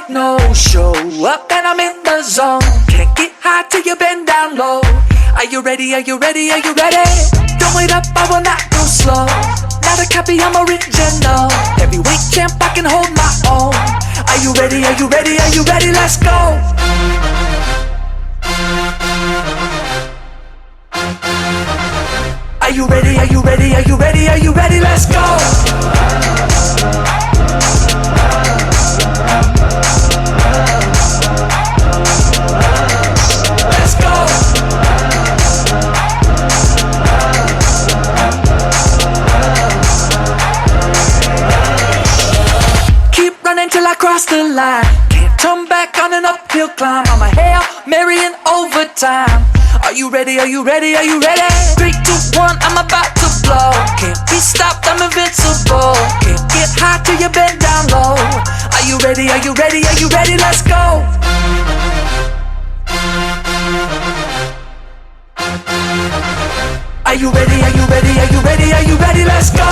no show up and I'm in the zone. Can't get high till you bend down low. Are you ready, are you ready, are you ready? Don't wait up, I will not go slow. Not a copy, I'm original. Heavyweight champ, I can hold my own. Are you ready, are you ready, are you ready? Let's go. Are you ready, are you ready, are you ready, are you ready? Let's go. Let's go. Keep running till I cross the line. Can't turn back on an uphill climb. I'm a Hail Mary in overtime. Are you ready, are you ready, are you ready? 3, 2, 1, I'm about to blow. Can't be stopped, I'm invincible. Can't get high till you bend down low. Are you ready, are you ready, are you ready? Let's go. Are you ready, are you ready, are you ready, are you ready? Let's go.